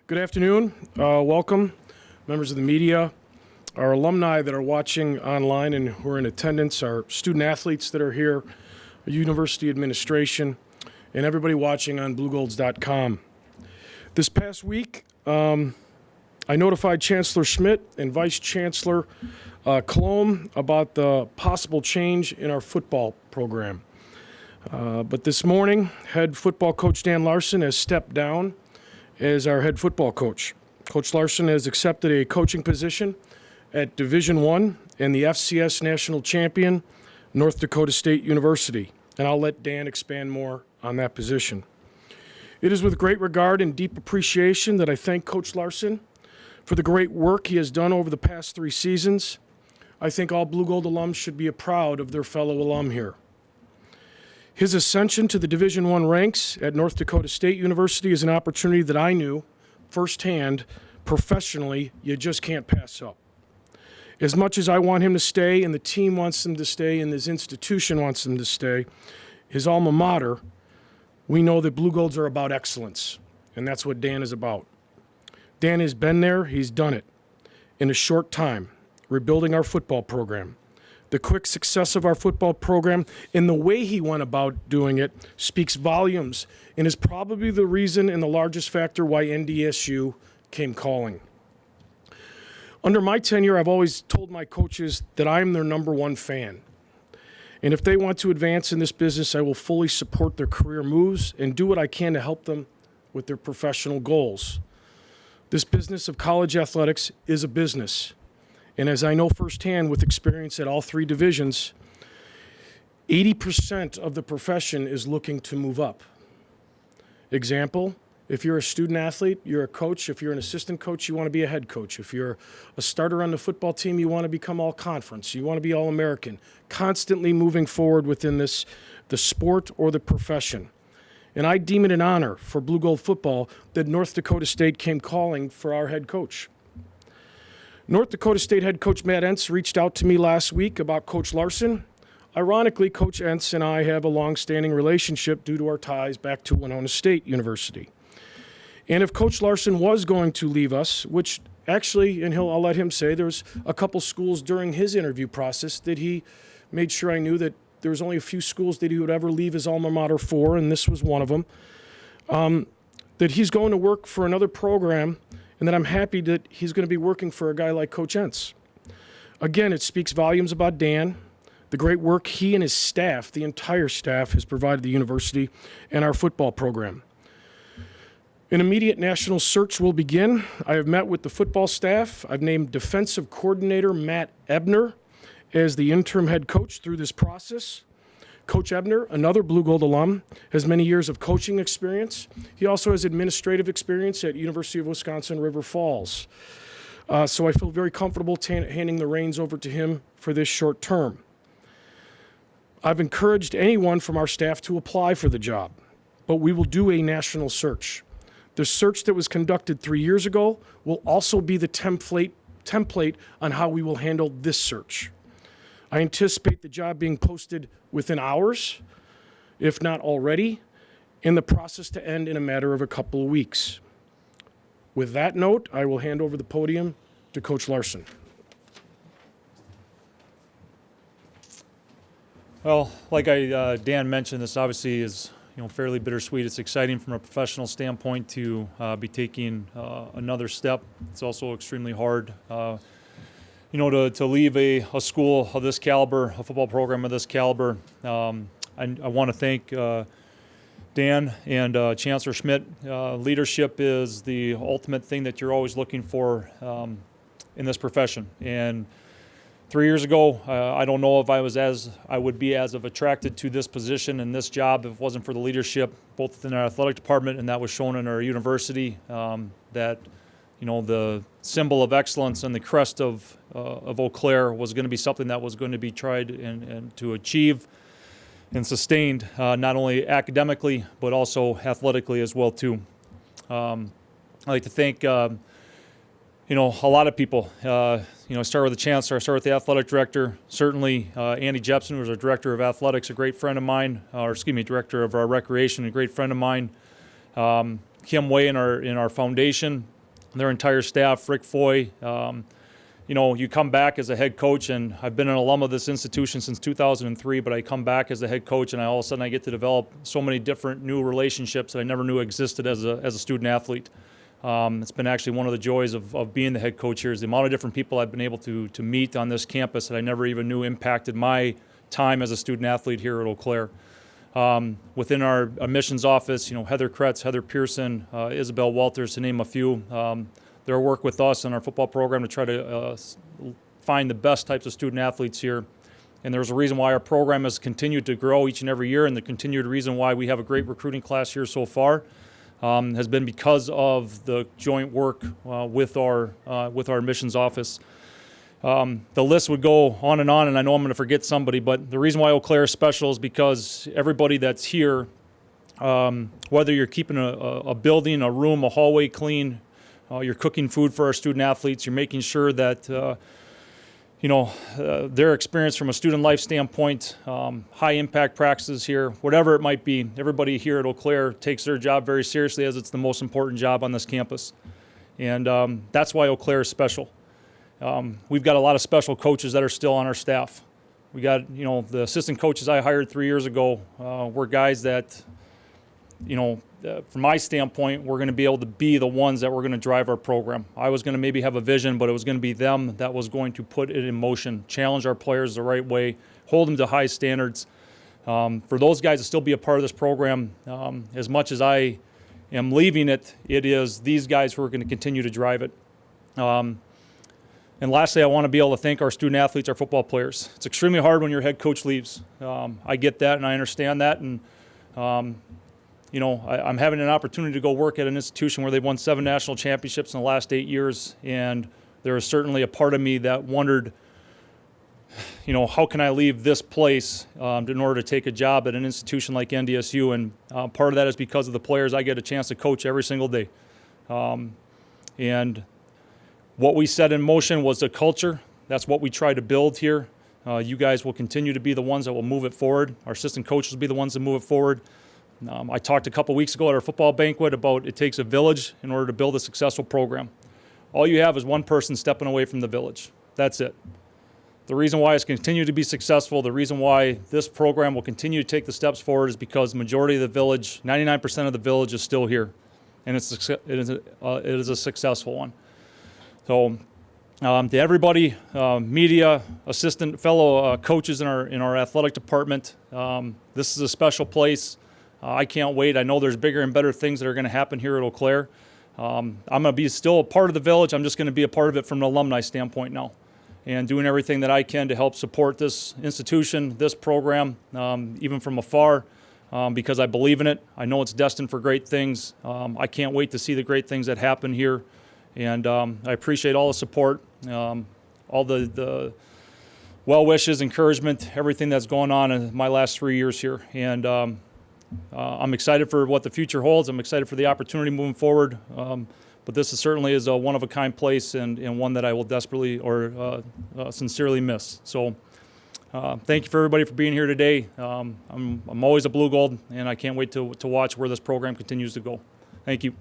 Good afternoon. Welcome, members of the media, our alumni that are watching online and who are in attendance, our student athletes that are here, our university administration, and everybody watching on Blugolds.com. This past week, I notified Chancellor Schmidt and Vice Chancellor Colomb about the possible change in our football program. But this morning, head football coach Dan Larson has stepped down as our head football coach. Coach Larson has accepted a coaching position at Division I and the FCS national champion, North Dakota State University. And I'll let Dan expand more on that position. It is with great regard and deep appreciation that I thank Coach Larson for the great work he has done over the past 3 seasons. I think all Blugold alums should be proud of their fellow alum here. His ascension to the Division I ranks at North Dakota State University is an opportunity that I knew firsthand, professionally, you just can't pass up. As much as I want him to stay and the team wants him to stay and his institution wants him to stay, his alma mater, we know that Blugolds are about excellence, and that's what Dan is about. Dan has been there, he's done it in a short time, rebuilding our football program. The quick success of our football program and the way he went about doing it speaks volumes and is probably the reason and the largest factor why NDSU came calling. Under my tenure, I've always told my coaches that I'm their number one fan. And if they want to advance in this business, I will fully support their career moves and do what I can to help them with their professional goals. This business of college athletics is a business. And as I know firsthand with experience at all 3 divisions, 80% of the profession is looking to move up. Example, if you're a student athlete, you're a coach. If you're an assistant coach, you want to be a head coach. If you're a starter on the football team, you want to become all conference. You want to be all American. Constantly moving forward within the sport or the profession. And I deem it an honor for Blugold football that North Dakota State came calling for our head coach. North Dakota State head coach Matt Entz reached out to me last week about Coach Larson. Ironically, Coach Entz and I have a long-standing relationship due to our ties back to Winona State University. And if Coach Larson was going to leave us, which actually, and I'll let him say, there's a couple schools during his interview process that he made sure I knew that there was only a few schools that he would ever leave his alma mater for, and this was one of them, that he's going to work for another program, and that I'm happy that he's going to be working for a guy like Coach Entz. Again, it speaks volumes about Dan, the great work he and his staff, the entire staff, has provided the university and our football program. An immediate national search will begin. I have met with the football staff. I've named defensive coordinator Matt Ebner as the interim head coach through this process. Coach Ebner, another Blugold alum, has many years of coaching experience. He also has administrative experience at University of Wisconsin River Falls. So I feel very comfortable handing the reins over to him for this short term. I've encouraged anyone from our staff to apply for the job, but we will do a national search. The search that was conducted 3 years ago will also be the template on how we will handle this search. I anticipate the job being posted within hours, if not already, and the process to end in a matter of a couple of weeks. With that note, I will hand over the podium to Coach Larson. Well, like Dan mentioned, this obviously is fairly bittersweet. It's exciting from a professional standpoint to be taking another step. It's also extremely hard to leave a school of this caliber, a football program of this caliber. I want to thank Dan and Chancellor Schmidt. Leadership is the ultimate thing that you're always looking for in this profession. And 3 years ago, I don't know if I would be as attracted to this position and this job if it wasn't for the leadership, both within our athletic department and that was shown in our university, that the symbol of excellence and the crest of Eau Claire was going to be something that was going to be tried and to achieve and sustained, not only academically but also athletically as well too. I'd like to thank a lot of people. I start with the chancellor, I start with the athletic director. Certainly, Andy Jepson, who was our director of athletics, a great friend of mine, director of our recreation, a great friend of mine. Kim Way in our foundation, their entire staff, Rick Foy. You come back as a head coach, and I've been an alum of this institution since 2003, but I come back as a head coach, and all of a sudden I get to develop so many different new relationships that I never knew existed as a student athlete. It's been actually one of the joys of being the head coach here is the amount of different people I've been able to meet on this campus that I never even knew impacted my time as a student athlete here at Eau Claire. Within our admissions office, Heather Kretz, Heather Pearson, Isabel Walters, to name a few, their work with us in our football program to try to find the best types of student athletes here. And there's a reason why our program has continued to grow each and every year, and the continued reason why we have a great recruiting class here so far has been because of the joint work with our admissions office. The list would go on, and I know I'm going to forget somebody, but the reason why Eau Claire is special is because everybody that's here, whether you're keeping a building, a room, a hallway clean, you're cooking food for our student athletes, you're making sure that their experience from a student life standpoint, high impact practices here, whatever it might be, everybody here at Eau Claire takes their job very seriously as it's the most important job on this campus. And that's why Eau Claire is special. We've got a lot of special coaches that are still on our staff. We got, the assistant coaches I hired 3 years ago were guys that, from my standpoint, we're going to be able to be the ones that were going to drive our program. I was going to maybe have a vision, but it was going to be them that was going to put it in motion, challenge our players the right way, hold them to high standards. For those guys to still be a part of this program, as much as I am leaving it, it is these guys who are going to continue to drive it. And lastly, I want to be able to thank our student athletes, our football players. It's extremely hard when your head coach leaves. I get that and I understand that. And, I'm having an opportunity to go work at an institution where they've won 7 national championships in the last 8 years. And there is certainly a part of me that wondered, how can I leave this place in order to take a job at an institution like NDSU? And part of that is because of the players I get a chance to coach every single day. And what we set in motion was a culture. That's what we try to build here. You guys will continue to be the ones that will move it forward. Our assistant coaches will be the ones that move it forward. I talked a couple weeks ago at our football banquet about it takes a village in order to build a successful program. All you have is one person stepping away from the village. That's it. The reason why it's continued to be successful, the reason why this program will continue to take the steps forward is because the majority of the village, 99% of the village is still here. And it is a successful one. So to everybody, media, assistant, fellow coaches in our athletic department, this is a special place. I can't wait. I know there's bigger and better things that are going to happen here at Eau Claire. I'm going to be still a part of the village. I'm just going to be a part of it from an alumni standpoint now and doing everything that I can to help support this institution, this program, even from afar, because I believe in it. I know it's destined for great things. I can't wait to see the great things that happen here. And I appreciate all the support, all the well wishes, encouragement, everything that's going on in my last 3 years here. And I'm excited for what the future holds. I'm excited for the opportunity moving forward. But this certainly is a one-of-a-kind place and one that I will desperately or sincerely miss. So thank you for everybody for being here today. I'm always a Blugold, and I can't wait to watch where this program continues to go. Thank you.